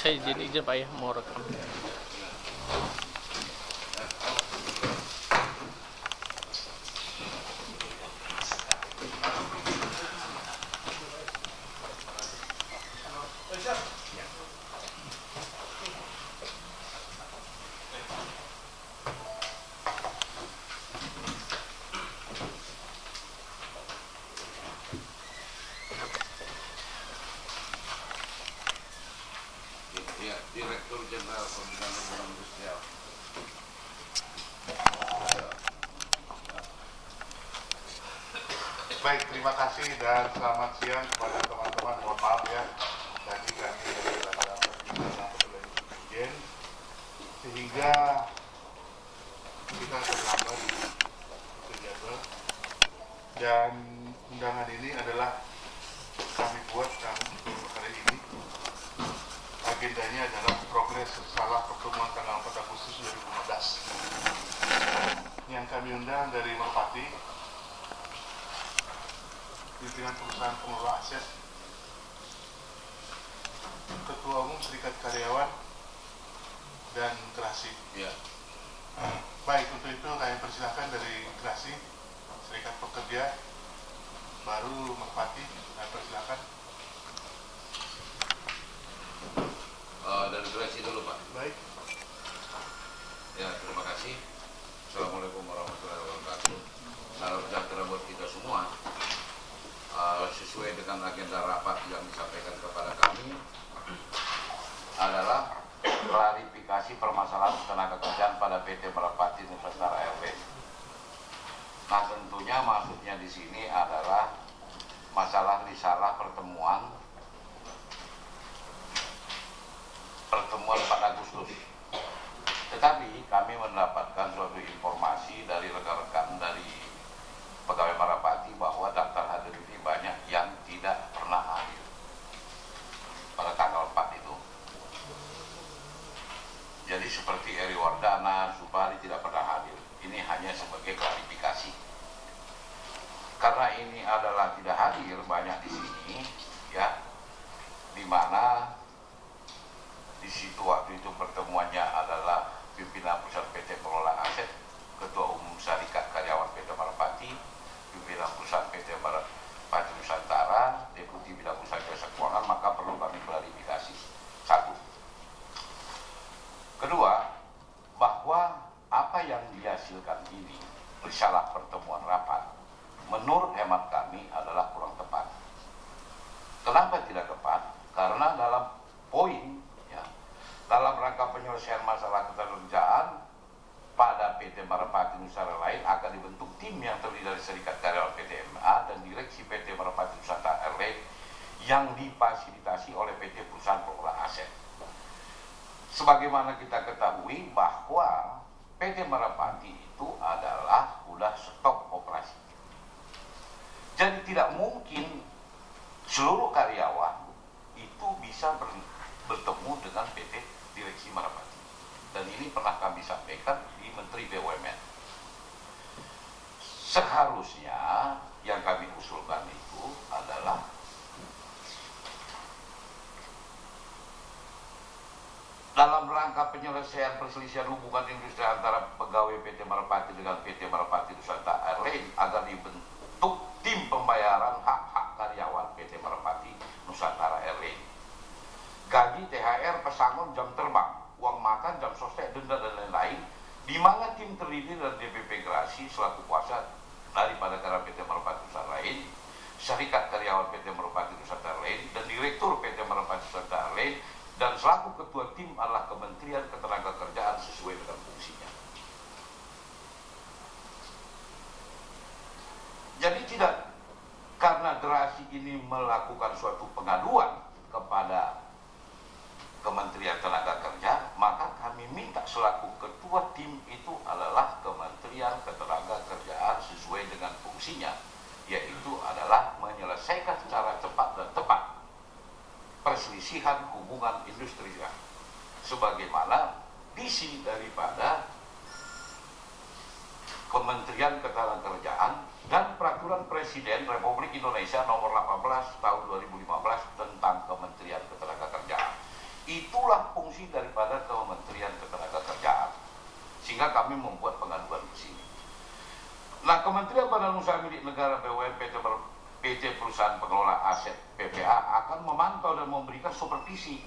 Saya izin Pak ya, mau rekam. Direktur Jenderal Pembinaan Hubungan Industrial. Baik, terima kasih dan selamat siang kepada teman-teman. Mohon maaf ya, tadi kami ada ujian sehingga kita terlambat ke jadwal, dan undangan ini adalah kami buat untuk hari ini. Agendanya adalah progres setelah pertemuan tanggal 4 Agustus 2015. Yang kami undang dari Merpati, pimpinan perusahaan pengelola aset, Ketua Umum Serikat Karyawan, dan Grasi. Ya. Baik, untuk itu kami persilahkan dari Grasi, Serikat Pekerja, baru Merpati, kami persilahkan. Dari Grasi dulu Pak. Baik. Ya, terima kasih. Assalamualaikum warahmatullahi wabarakatuh. Salam sejahtera buat kita semua. Sesuai dengan agenda rapat yang disampaikan kepada kami adalah klarifikasi permasalahan tenaga kerjaan pada PT Merpati Nusantara Airways. Nah, tentunya maksudnya di sini adalah masalah risalah pertemuan 4 Agustus. Tetapi kami mendapatkan suatu informasi dari rekan-rekan dari pegawai Merpati bahwa daftar hadir ini banyak yang tidak pernah hadir pada tanggal 4 itu. Jadi seperti Eri Wardana, Subari tidak pernah hadir. Ini hanya sebagai klarifikasi. Karena ini adalah tidak hadir banyak di sini, ya, di mana di situ waktu itu pertemuannya adalah pimpinan pusat PT Pengelola Aset, Ketua Umum Serikat Karyawan PT Merpati, pimpinan pusat PT Merpati Nusantara, Deputi Bidang Usaha Jasa Keuangan, maka perlu kami klarifikasi. Satu. Kedua, bahwa apa yang dihasilkan ini, risalah pertemuan rapat, menurut hemat kami adalah kurang tepat. Kenapa tidak tepat? Karena dalam poin, dalam rangka penyelesaian masalah ketenagakerjaan pada PT Merpati Nusantara lain akan dibentuk tim yang terdiri dari Serikat Karyawan PT MA dan Direksi PT Merpati Nusantara Airways yang difasilitasi oleh PT Perusahaan Pengelola Aset. Sebagaimana kita ketahui bahwa PT Merpati itu adalah sudah stop operasi. Jadi tidak mungkin seluruh karyawan itu bisa bertemu dengan PT Direksi Merpati, dan ini pernah kami sampaikan di Menteri BUMN. Seharusnya yang kami usulkan itu adalah dalam rangka penyelesaian perselisihan hubungan industri antara pegawai PT Merpati dengan PT Merpati Nusantara Airways agar dibentuk tim pembayaran hak-hak karyawan PT Merpati Nusantara Airways. Gaji, THR, pesangon, jam terbang, uang makan, jam sostek, denda, dan lain-lain, di mana tim terdiri dari DPP Grasi selaku kuasa daripada karyawan PT Merpati Nusantara Airways, Serikat Karyawan PT Merpati Nusantara Airways, dan Direktur PT Merpati Nusantara Airways, dan selaku ketua tim adalah Kementerian Ketenagakerjaan sesuai dengan fungsinya. Jadi tidak karena Grasi ini melakukan suatu pengaduan kepada Kementerian Tenaga Kerja, maka kami minta selaku ketua tim itu adalah Kementerian Ketenagakerjaan sesuai dengan fungsinya, yaitu adalah menyelesaikan secara cepat dan tepat perselisihan hubungan industrial sebagaimana visi daripada Kementerian Ketenagakerjaan dan Peraturan Presiden Republik Indonesia Nomor 18 Tahun 2015 tentang Kementerian Ketenagakerjaan. Itulah fungsi daripada Kementerian Ketenagakerjaan, sehingga kami membuat pengaduan ke sini. Nah, Kementerian Badan Usaha Milik Negara BUMN PT Perusahaan Pengelola Aset PPA akan memantau dan memberikan supervisi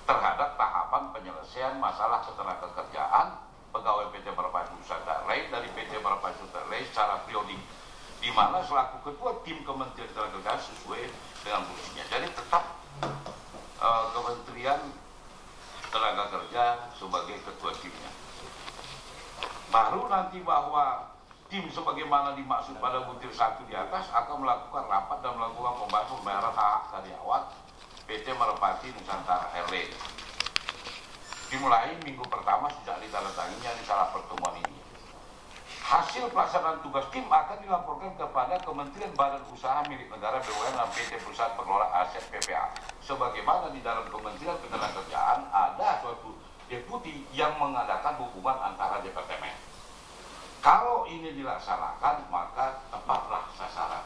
terhadap tahapan penyelesaian masalah ketenagakerjaan pegawai PT Merpati Nusantara Rail dari PT Merpati Nusantara Rail secara periodik, di mana selaku ketua tim Kementerian Ketenagakerjaan sesuai dengan fungsinya. Jadi tetap Kementerian Tenaga Kerja sebagai ketua timnya. Baru nanti bahwa tim sebagaimana dimaksud pada butir 1 di atas akan melakukan rapat dan melakukan pembayaran hak karyawan PT Merpati Nusantara Airlines. Dimulai minggu pertama sejak ditandatanganinya di salah pertemuan ini. Hasil pelaksanaan tugas tim akan dilaporkan kepada Kementerian Badan Usaha Milik Negara BUMN dan PT Perusahaan Pengelola Aset PPA. Sebagaimana di dalam Kementerian Ketenagakerjaan ada suatu deputi yang mengadakan hubungan antara departemen. Kalau ini dilaksanakan maka tepatlah sasaran.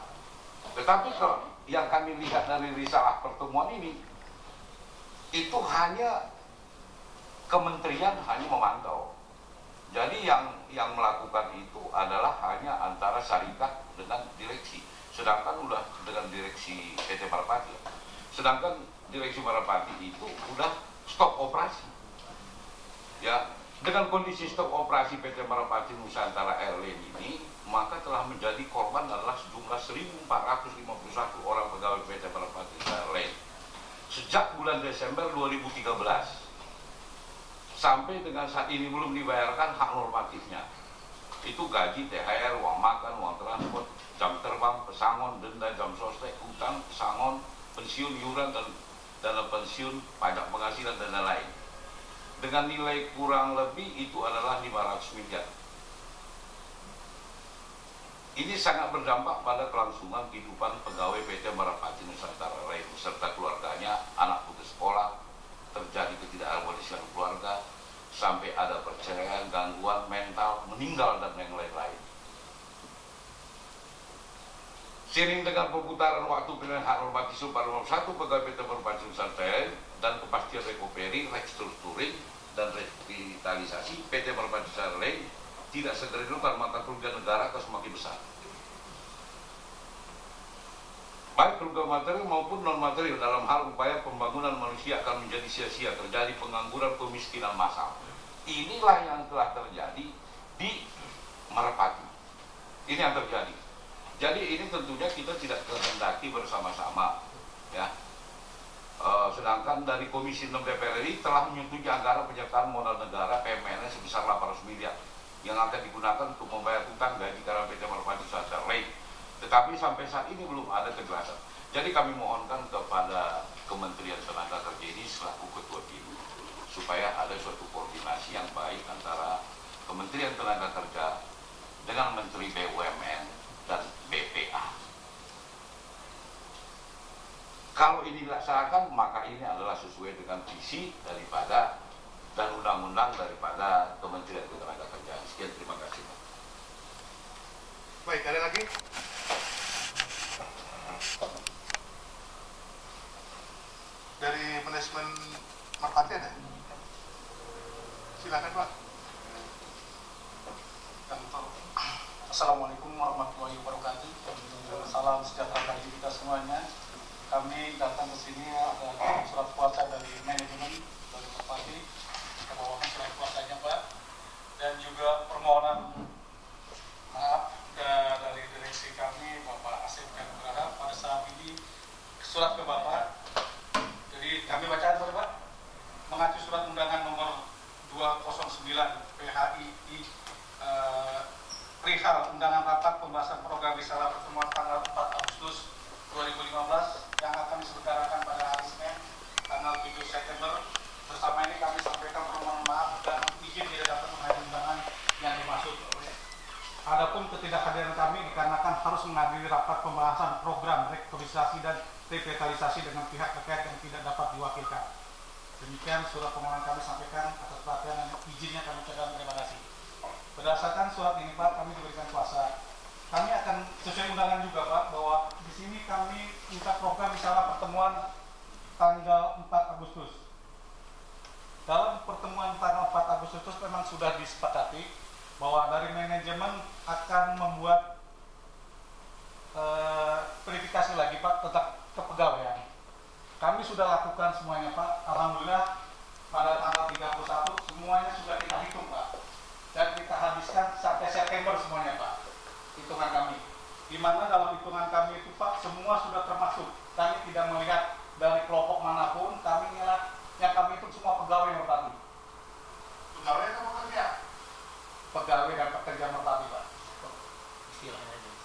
Tetapi kalau yang kami lihat dari risalah pertemuan ini, itu hanya kementerian hanya memantau. Jadi yang melakukan itu adalah hanya antara syarikat dengan direksi. Sedangkan udah dengan direksi PT Merpati. Sedangkan direksi Merpati itu udah stop operasi. Ya, dengan kondisi stop operasi PT Merpati Nusantara Airlines ini, maka telah menjadi korban adalah sejumlah 1.451 orang pegawai PT Merpati Airlines sejak bulan Desember 2013. Sampai dengan saat ini belum dibayarkan hak normatifnya. Itu gaji, THR, uang makan, uang transport, jam terbang, pesangon, denda, jam sostek, utang, pesangon, pensiun, iuran, dan dana pensiun, pajak penghasilan, dan lain-lain. Dengan nilai kurang lebih itu adalah 500 miliar. Ini sangat berdampak pada kelangsungan kehidupan pegawai PT Merpati Nusantara Rail beserta keluarganya, anak putus sekolah, terjadi ketidakharmonisan keluarga, sampai ada perceraian, gangguan mental, meninggal, dan yang lain-lain. Seiring dengan perputaran waktu pilihan hak normatif nomor 1 pegawai PT Merpati Nusantara dan kepastian recovery, restructuring, dan revitalisasi PT Merpati Nusantara tidak segera dilakukan, maka kerugian negara akan semakin besar. Baik kerugian material maupun non material dalam hal upaya pembangunan manusia akan menjadi sia-sia, terjadi pengangguran, kemiskinan massal. Inilah yang telah terjadi di Merpati. Ini yang terjadi. Jadi ini tentunya kita tidak kehendaki bersama-sama, ya. Sedangkan dari Komisi 6 DPR RI telah menyetujui anggaran penyertaan modal negara PMN sebesar 800 miliar yang akan digunakan untuk membayar hutang gaji karyawan PT Merpati Nusantara Rail. Tetapi sampai saat ini belum ada kejelasan. Jadi kami mohonkan kepada Kementerian Tenaga Kerja ini selaku ketua tim supaya ada suatu koordinasi yang baik antara Kementerian Tenaga Kerja dengan Menteri BUMN dan BPA. Kalau ini dilaksanakan maka ini adalah sesuai dengan visi daripada dan undang-undang daripada Kementerian Ketenagakerjaan. Sekian, terima kasih. Baik, ada lagi? Dari manajemen Merpati ada? Silakan Pak. Assalamualaikum warahmatullahi wabarakatuh. Salam sejahtera bagi kita semuanya. Kami datang ke sini ada surat kuasa dari manajemen dari Merpati. Kita bawakan surat kuasanya Pak. Dan juga permohonan maaf dari direksi kami Bapak Asep Nugraha pada saat ini surat ke Bapak. Jadi kami bacakan boleh Pak, mengacu surat undangan nomor 209 PHI perihal undangan rapat pembahasan program risalah pertemuan tanggal 4 Agustus 2015 yang akan diselenggarakan pada hari Senin tanggal 7 September. Bersama ini kami sampaikan permohonan maaf dan izin tidak dapat menghadiri undangan yang dimaksud. Adapun ketidakhadiran kami dikarenakan harus menghadiri rapat pembahasan program restrukturisasi dan revitalisasi dengan pihak terkait yang tidak dapat diwakilkan. Demikian surat permohonan kami sampaikan, atas perhatian dan izinnya kami ucapkan terima kasih. Berdasarkan surat ini Pak, kami diberikan kuasa. Kami akan sesuai undangan juga Pak, bahwa di sini kami minta program misalnya pertemuan tanggal 4 Agustus. dalam pertemuan tanggal 4 Agustus memang sudah disepakati bahwa dari manajemen akan membuat verifikasi lagi Pak tentang kepegawaian. Kami sudah lakukan semuanya Pak. Alhamdulillah pada tanggal 31 semuanya sudah kita hitung Pak. Dan kita habiskan sampai September semuanya Pak. Hitungan kami. Di mana dalam hitungan kami itu Pak semua sudah termasuk. Kami tidak melihat dari kelompok manapun, kami nilai yang kami itu semua pegawai merpati. Pegawai atau pekerja? Pegawai dan pekerja merpati Pak.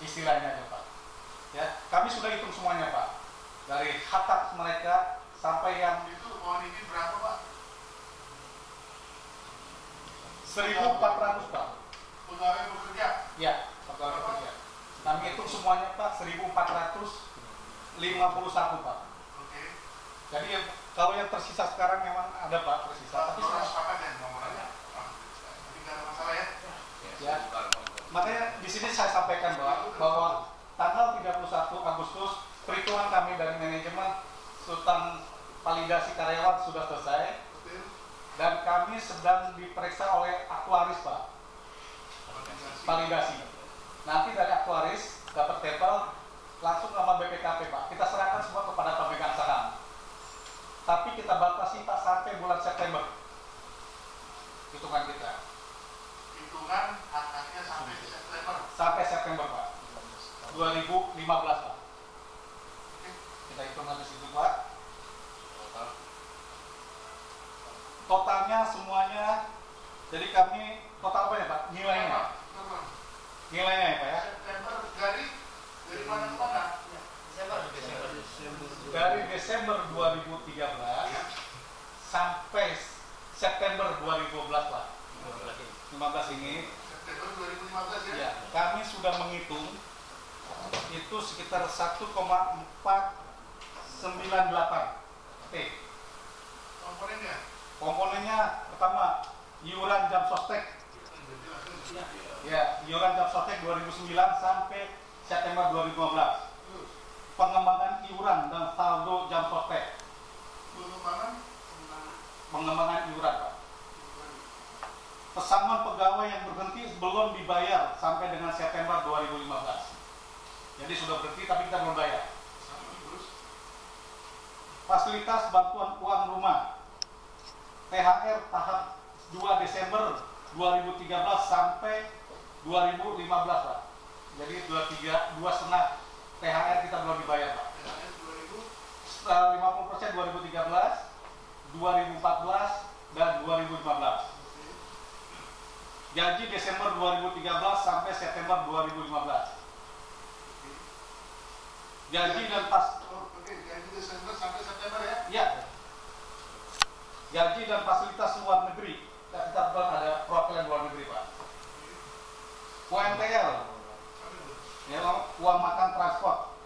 Istilahnya aja Pak. Ya, kami sudah hitung semuanya Pak. Dari hak mereka sampai yang Itu pohon ini berapa Pak? 1.400 Pak. Pegawai bekerja? Ya, pegawai bekerja. Kami hitung semuanya Pak 1.451 Pak. Oke. Jadi kalau yang tersisa sekarang memang ada Pak tersisa. Tapi Orang sepakat ya nomornya. Jadi nggak ada masalah ya. ya, makanya di sini saya sampaikan bahwa tanggal 31 Agustus perhitungan kami dari manajemen tentang validasi karyawan sudah selesai dan kami sedang diperiksa oleh aktuaris Pak. Validasi. Nanti dari aktuaris dapat tebal langsung sama BPKP Pak. Kita serahkan semua kepada pemegang saham. Tapi kita batasi Pak sampai bulan September. Hitungan kita. Hitungan haknya sampai September. Sampai September Pak. 2015 Pak. Kita hitung habis itu Pak. Totalnya semuanya. Jadi kami total apa ya Pak? Nilainya. Nilainya ya Pak ya. September dari mana ke mana? Dari Desember 2013 sampai September 2012 Pak. 15 ini. September 2015 ya? Ya, kami sudah menghitung itu sekitar 1,498 T. Komponennya? Komponennya pertama iuran jam sostek. Ya, iuran jam sostek 2009 sampai September 2015. Pengembangan iuran dan saldo jam sostek. Pengembangan iuran Pak. Pesangon pegawai yang berhenti belum dibayar sampai dengan September 2015. Jadi sudah berhenti tapi kita belum bayar. Fasilitas bantuan uang rumah. THR tahap 2 Desember 2013 sampai 2015 Pak. Jadi 2,5 THR kita belum dibayar Pak. 50% 2013, 2014 dan 2015. Gaji Desember 2013 sampai September 2015. Gaji dan Gaji Desember sampai September ya? Ya. Gaji dan fasilitas luar negeri. Kita ada perwakilan luar negeri Pak. UMTL, ya, uang makan transport.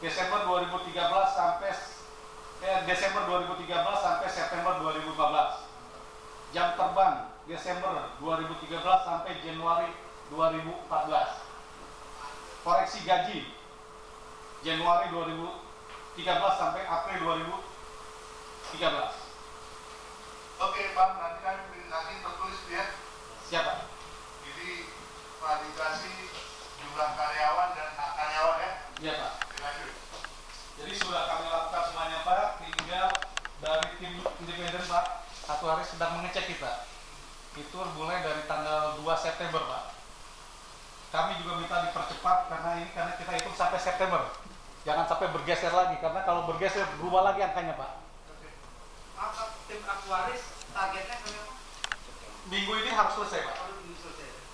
Desember 2013 sampai September 2015. Jam terbang Desember 2013 sampai Januari 2014. Koreksi gaji Januari 2013 sampai April 2013. Oke Pak, nanti kami tertulis ya. Siapa? Jadi validasi jumlah karyawan dan hak karyawan ya. Iya Pak. Lanjut. Jadi sudah kami lakukan semuanya Pak. Tinggal dari tim independen Pak. Satu hari sedang mengecek kita. Itu mulai dari tanggal 2 September Pak. Kami juga minta dipercepat karena kita hitung sampai September. Jangan sampai bergeser lagi karena kalau bergeser berubah lagi angkanya Pak. Maka tim aktuaris targetnya berapa? Minggu ini harus selesai Pak.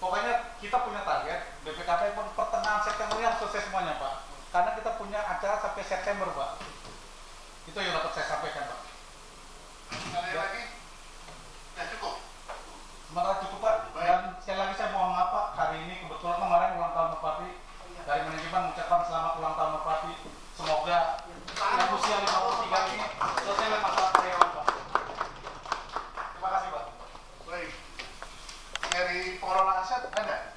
Pokoknya kita punya target BPKP pun pertengahan September harus selesai semuanya Pak. Karena kita punya acara sampai September Pak. Itu yang dapat saya sampaikan Pak. Ada lagi? Ya cukup. Sementara cukup Pak. Dan sekali lagi saya mohon maaf Pak. Hari ini kebetulan kemarin ulang tahun Merpati. Dari manajemen mengucapkan selamat ulang tahun Merpati. Semoga yang usia 53 ini selesai masalah karyawan Pak. Terima kasih Pak. Baik. Dari pengelola aset ada?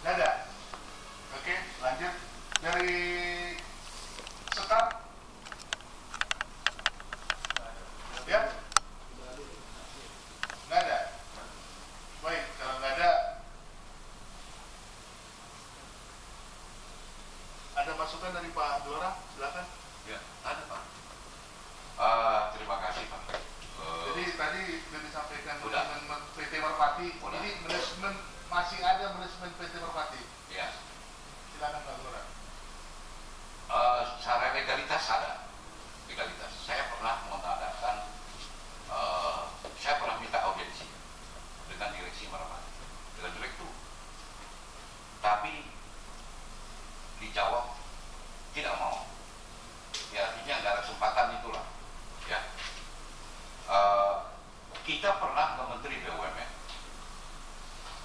Ada. Oke, lanjut. Dari sekat masukan dari Pak Gelora, silakan. Ya, ada Pak. Terima kasih Pak. Jadi tadi sudah disampaikan Udah. manajemen PT Merpati, Udah. ini manajemen masih ada manajemen PT Merpati. Ya, Silakan Pak Gelora. secara legalitas ada. Legalitas. Saya pernah mengadakan, saya pernah minta audiensi dengan direksi Merpati, dengan direktur. Tapi dijawab tidak mau. Ya artinya nggak ada kesempatan itulah. Ya. Kita pernah ke Menteri BUMN.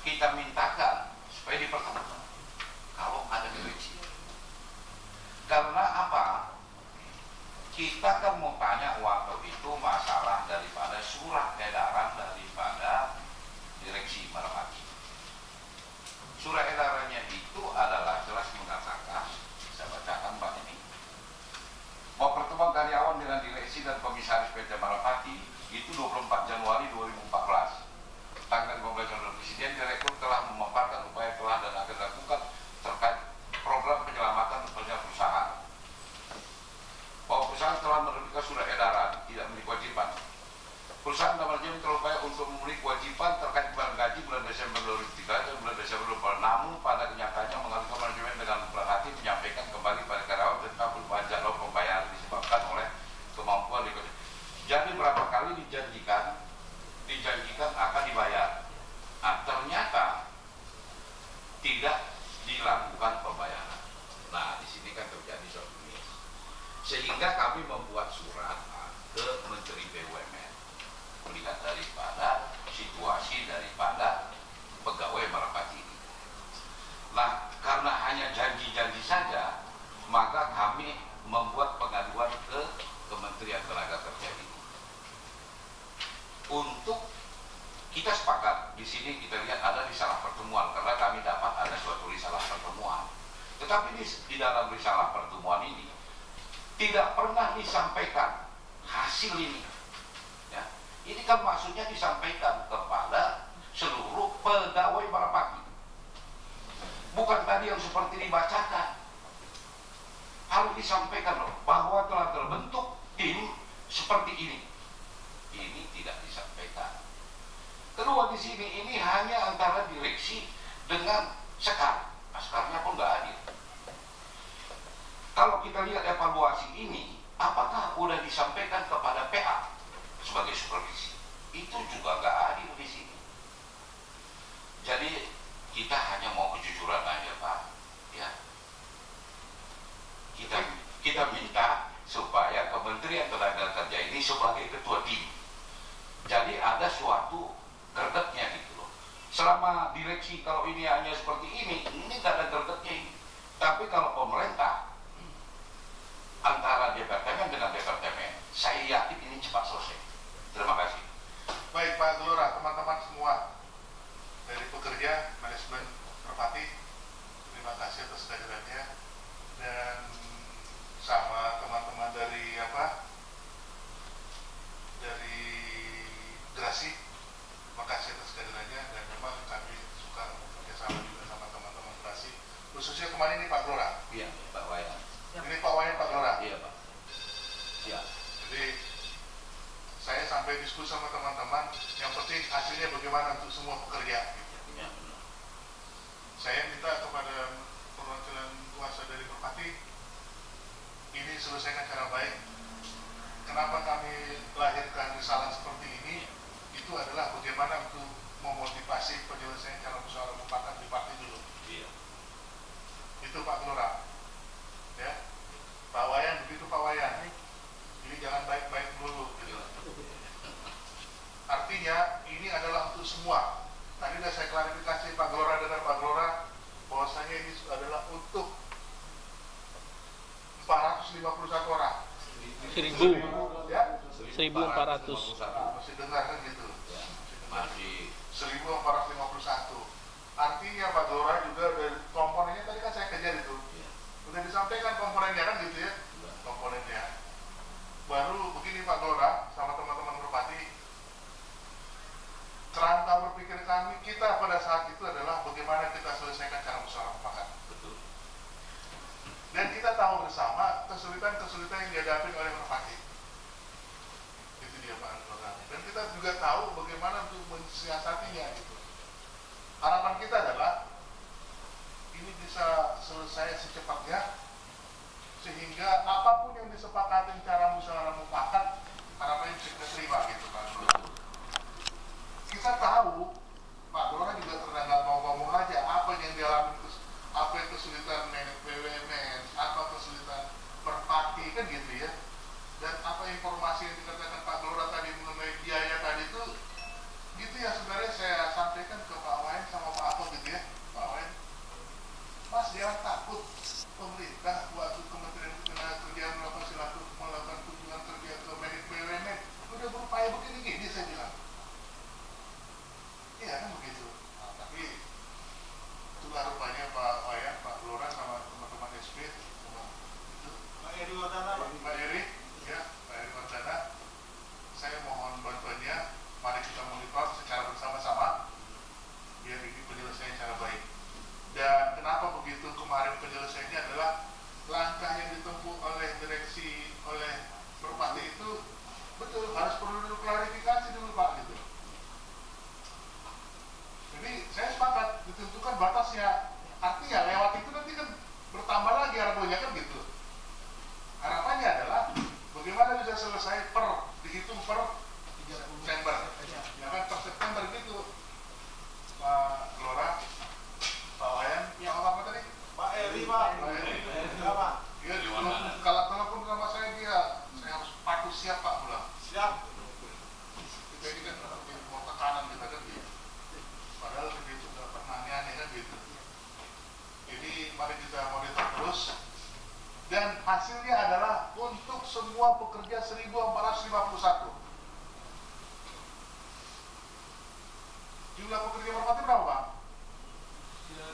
Kita mintakan supaya dipertemukan kalau ada direksi. Karena apa? Kita kan mau tanya waktu itu masalah daripada surat edaran daripada direksi Merpati. Surat edarannya itu adalah jelas mengatakan, saya bacakan Pak ini, bahwa pertemuan karyawan dengan direksi dan komisaris PT Merpati itu 24 Januari 2014. Tanggal 15 Januari Presiden Direktur telah memaparkan upaya telah dan akan dilakukan terkait program penyelamatan perusahaan. Bahwa perusahaan telah menerbitkan surat edaran tidak memiliki kewajiban. Perusahaan dalam manajemen terupaya untuk memenuhi kewajiban terkait bulan gaji bulan Desember 2003 dan bulan Desember 2004. Namun pada kenyataannya mengajukan manajemen dengan berat hati menyampaikan kembali pada karyawan tentang perubahan jadwal pembayaran disebabkan oleh kemampuan ekonomi. Jadi berapa kali dijanjikan akan dibayar. Nah, ternyata tidak dilakukan pembayaran. Nah, di sini kan terjadi suatu miss. Sehingga kami membuat surat ke Menteri BUMN melihat daripada situasi daripada pegawai Merpati ini. Nah, karena hanya janji-janji saja, maka kami membuat pengaduan ke Kementerian Tenaga Kerja ini. Untuk kita sepakat di sini kita lihat ada risalah pertemuan karena kami dapat ada suatu risalah pertemuan. Tetapi di dalam risalah pertemuan ini tidak pernah disampaikan hasil ini. Ya. Ini kan maksudnya disampaikan kepada seluruh pegawai Merpati. Bukan tadi yang seperti dibacakan. Harus disampaikan loh bahwa telah terbentuk tim seperti ini. Ini tidak disampaikan. Kedua di sini ini hanya antara direksi dengan Sekar. Sekarnya pun nggak hadir. Kalau kita lihat evaluasi ini, apakah sudah disampaikan kepada PA sebagai supervisi? Itu juga nggak hadir di sini. Jadi kita hanya mau kejujuran aja Pak. Ya. Kita minta supaya Kementerian Tenaga Kerja ini sebagai ketua tim. Jadi ada suatu gerdetnya gitu loh. Selama direksi kalau ini hanya seperti ini nggak ada gerdetnya ini. Tapi kalau pemerintah antara departemen dengan departemen, saya yakin ini cepat selesai. Terima kasih. Baik Pak Gelora, teman-teman semua dari pekerja manajemen Merpati, terima kasih atas kehadirannya dan sama teman-teman dari dari Grasi, makasih atas kehadirannya dan memang kami suka bekerjasama juga sama teman-teman Grasi, khususnya kemarin ini Pak Gelora. Iya Pak Wayan. Ini Pak Wayan Pak Gelora. Iya Pak. Siap. Jadi saya sampai diskusi sama teman-teman, yang penting hasilnya bagaimana untuk semua pekerja. Ya, Saya minta kepada perwakilan kuasa dari Merpati ini selesaikan cara baik. Kenapa kami lahirkan risalah seperti ini? Itu adalah bagaimana untuk memotivasi penyelesaian cara musyawarah mufakat di partai dulu. Iya. Itu Pak Gelora. Ya, Pak Wayan begitu Pak Wayan. Jadi jangan baik-baik dulu. Gitu. Artinya ini adalah untuk semua. Tadi sudah saya klarifikasi Pak Gelora dengan Pak Gelora bahwasanya ini adalah untuk 451 orang. 1.000. Ya, 1.400. masih dengar kan gitu. Masih 1.451. Artinya Pak Gelora juga dari komponennya tadi kan saya kejar itu. Udah disampaikan komponennya kan gitu ya. Komponennya. Baru begini Pak Gelora sama teman-teman Merpati. Kerangka berpikir kami kita pada saat itu adalah bagaimana kita selesaikan cara musyawarah mufakat. betul. Dan kita tahu bersama kesulitan-kesulitan yang dihadapi oleh Merpati. Itu dia Pak Lurah. Dan kita juga tahu bagaimana untuk mensiasatinya gitu. Harapan kita adalah ini bisa selesai secepatnya, sehingga apapun yang disepakati cara musyawarah mufakat harapannya bisa kita terima gitu Pak Lurah. Kita tahu Pak Lurah juga terdengar mau ngomong aja apa yang dialami, apa yang kesulitan BUMN, apa kesulitan Merpati kan gitu ya. Dan apa informasi yang dikatakan Pak Lurah tadi mengenai biaya tadi itu gitu ya, sebenarnya saya sampaikan ke Pak Wayan sama Pak Ako gitu ya. Pak Wayan, Mas jangan takut, pemerintah waktu Kementerian Ketenagakerjaan melakukan kunjungan kerja ke BUMN udah berupaya begini-gini, saya bilang. Iya kan begitu. Nah, tapi itulah rupanya Pak Wayan, Pak Lurah sama teman-teman SP sama itu. Pak Eri Wardana, Pak Eri, ya Pak Eri Wardana, saya mohon bantuannya. Mari kita monitor secara bersama-sama biar ini penyelesaian secara baik. Dan kenapa begitu kemarin penyelesaiannya adalah langkah yang ditempuh oleh direksi, oleh Merpati itu betul harus perlu dulu klarifikasi dulu Pak gitu. Jadi saya sepakat ditentukan batasnya. Artinya lewat itu nanti kan bertambah lagi harganya kan gitu. Harapannya adalah bagaimana bisa selesai dihitung per September, ya kan per September gitu. Pak Lurah, Pak Wayan, yang apa tadi? Pak Eri, Pak. Pak Eri. Apa? Iya, kalau telepon sama saya saya harus patuh siap Pak pulang. Siap. Kita ini kan mau tekanan kita kan gitu. Padahal begitu nggak pernah aneh kan gitu. Jadi mari kita monitor terus. Dan hasilnya adalah untuk semua pekerja 1451. Jumlah pekerja Merpati berapa Pak? Ya,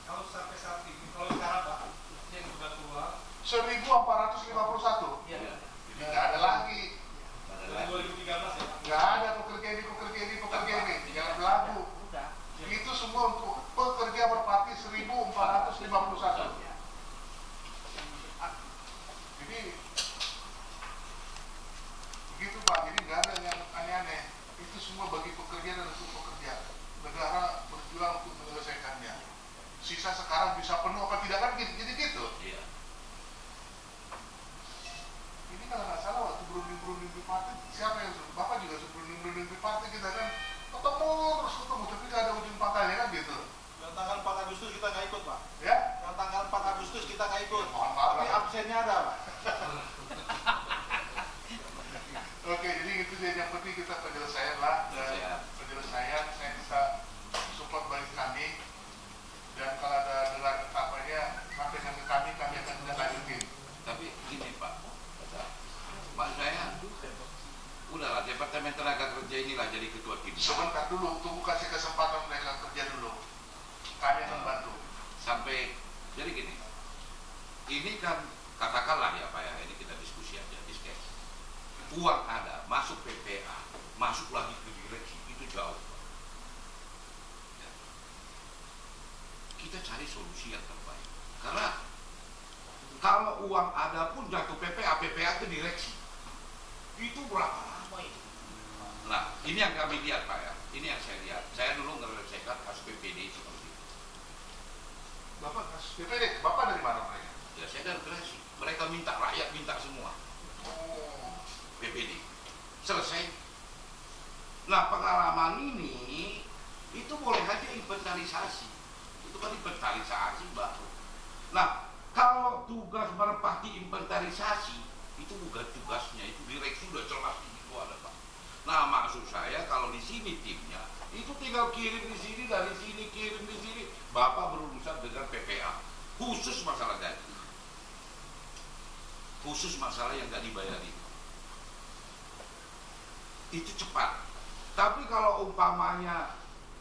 kalau sampai saat ini, kalau sekarang Pak, yang sudah keluar 1451. Iya. Jadi nggak ada lagi. Dari 2013 ya. Nggak ada pekerja ini. Jangan berlaku. Itu semua untuk pekerja Merpati 1451. Jadi begitu Pak. Jadi nggak ada yang aneh-aneh. Itu semua bagi pekerja dan untuk pekerja. Negara berjuang untuk menyelesaikannya. Sisa sekarang bisa penuh apa tidak kan gitu. Jadi gitu. Iya. Ini kalau nggak salah waktu berunding bipartit, siapa yang suruh? Bapak juga suruh berunding bipartit kita kan ketemu, tapi nggak ada ujung pangkalnya kan gitu. Yang tanggal 4 Agustus kita nggak ikut Pak. Ya? Yang tanggal 4 Agustus kita nggak ikut. Mohon maaf Tapi lah. absennya ada Pak. Oke, jadi itu dia yang penting kita penyelesaian lah. Dan penyelesaian saya bisa support bagi kami. Dan kalau ada dengar apanya, sampaikan ke kami akan tidak lanjutin. Tapi gini Pak, saya udahlah Departemen Tenaga Kerja inilah jadi ketua tim. Sebentar dulu, tunggu kasih kesempatan mereka kerja dulu. Kami akan bantu. Sampai jadi gini, ini kan katakanlah ya Pak ya, ini kita diskusi aja, diskus. Uang ada, masuk PPA, masuk lagi ke direksi, itu jauh Pak. Ya. Kita cari solusi yang terbaik. Karena kalau uang ada pun jatuh PPA ke direksi. Itu berapa lama itu? Nah, ini yang kami lihat Pak ya. Ini yang saya lihat. Saya dulu ngerelesaikan kasus PPD seperti itu. Bapak kasus PPD, Bapak dari mana mereka? Ya saya dari Gresik. Mereka minta, rakyat minta semua. Oh. PPD. Selesai. Nah, pengalaman ini itu boleh aja inventarisasi. Itu kan inventarisasi baru. Nah, kalau tugas Merpati inventarisasi itu bukan tugasnya, itu direksi udah jelas itu ada Pak. Nah, maksud saya kalau di sini timnya itu tinggal kirim di sini, dari sini kirim di sini. Bapak berurusan dengan PPA khusus masalah gaji, khusus masalah yang nggak dibayari. Itu cepat. Tapi kalau umpamanya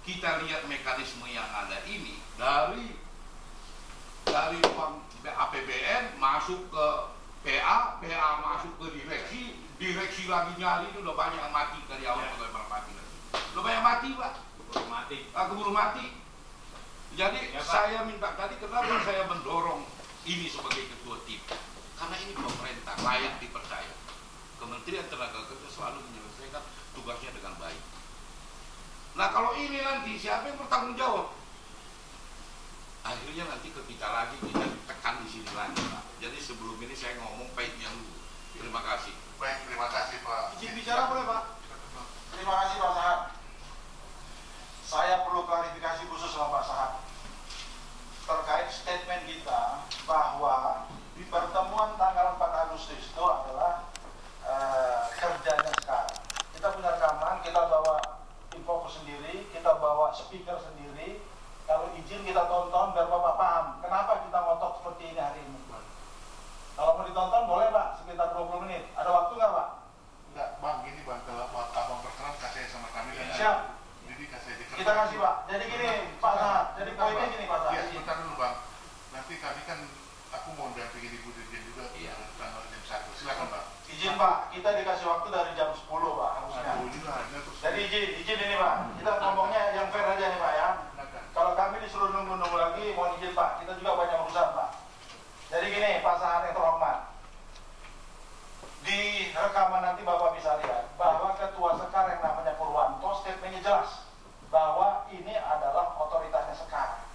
kita lihat mekanisme yang ada ini dari uang APBN masuk ke PA masuk ke direksi lagi nyari, itu udah banyak yang mati karyawan pegawai Merpati lagi. Udah banyak mati Pak. Keburu mati. Jadi ya, saya minta tadi kenapa saya mendorong ini sebagai ketua tim. Karena ini pemerintah layak dipercaya. Kementerian Tenaga Kerja selalu menyelesaikan tugasnya dengan baik. Nah kalau ini nanti siapa yang bertanggung jawab? Akhirnya nanti ketika lagi kita tekan di sini lagi, Pak. Jadi sebelum ini saya ngomong baiknya dulu. Terima kasih. Baik, terima kasih Pak. Izin bicara boleh Pak? Terima kasih Pak Sahat. Saya perlu klarifikasi khusus sama Pak Sahat terkait statement kita bahwa di pertemuan tanggal 4 Agustus itu adalah kerjanya sekarang. Kita punya rekaman, kita bawa infocus sendiri, kita bawa speaker sendiri. Kalau izin kita tonton biar Bapak paham kenapa kita ngotot seperti ini hari ini. Kalau mau ditonton boleh Pak, sekitar 20 menit. Ada waktu nggak Pak? Enggak, Bang, gini Bang, kalau Abang berkenan kasih sama kami kan. Siap. Jadi kasih aja. Kita kasih Pak. Jadi gini Pak Sahat, jadi poinnya gini Pak Sahat. Iya, sebentar dulu Bang. Nanti kami kan, aku mau dampingin Ibu Dirjen juga tanggal jam 1. Silakan Bang. Izin Pak, kita dikasih waktu dari jam 10 Pak harusnya. Jadi izin ini Pak, kita ngomongnya yang fair aja nih Pak ya. Kalau kami disuruh nunggu-nunggu lagi, mohon izin Pak, kita juga banyak urusan Pak. Jadi gini Pak Sahat yang terhormat, di rekaman nanti Bapak bisa lihat bahwa Ketua Sekar yang namanya Purwanto statementnya jelas bahwa ini adalah otoritasnya Sekar.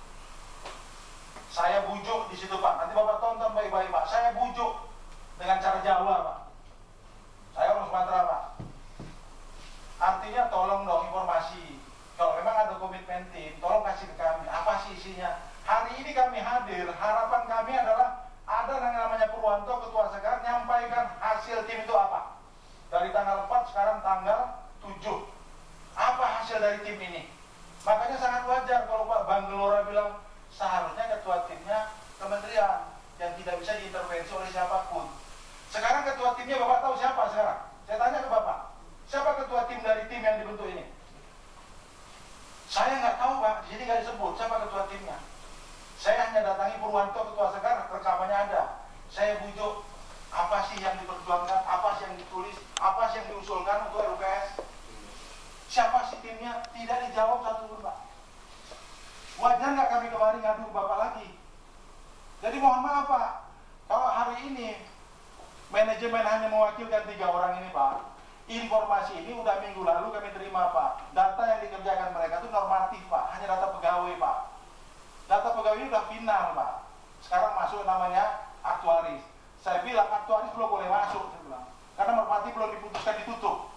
Saya bujuk di situ Pak, nanti Bapak tonton baik-baik Pak, saya bujuk dengan cara Jawa Pak. Saya orang Sumatera Pak. Artinya tolong dong informasi. Kalau memang ada komitmen tim, tolong kasih ke kami. Apa sih isinya? Hari ini kami hadir, harapan kami adalah ada yang namanya Purwanto, Ketua Sekar, nyampaikan hasil tim itu apa. Dari tanggal 4, sekarang tanggal 7. Apa hasil dari tim ini? Makanya sangat wajar kalau Pak Bang Gelora bilang, seharusnya ketua timnya kementerian yang tidak bisa diintervensi oleh siapapun. Sekarang ketua timnya Bapak tahu siapa sekarang? Saya tanya ke Bapak, siapa ketua tim dari tim yang dibentuk ini? Saya nggak tahu Pak, di sini nggak disebut siapa ketua timnya. Saya hanya datangi Purwanto, Ketua Sekar, rekamannya ada. Saya bujuk, apa sih yang diperjuangkan, apa sih yang ditulis, apa sih yang diusulkan untuk RUPS. Siapa sih timnya? Tidak dijawab satu pun Pak. Wajar nggak kami kemarin ngadu ke Bapak lagi? Jadi mohon maaf Pak, kalau hari ini manajemen hanya mewakilkan 3 orang ini Pak, informasi ini udah minggu lalu kami terima Pak. Data yang dikerjakan mereka itu normatif Pak, hanya data pegawai Pak. Data pegawai ini udah final Pak. Sekarang masuk namanya aktuaris. Saya bilang aktuaris belum boleh masuk, saya bilang. Karena merpati belum diputuskan ditutup.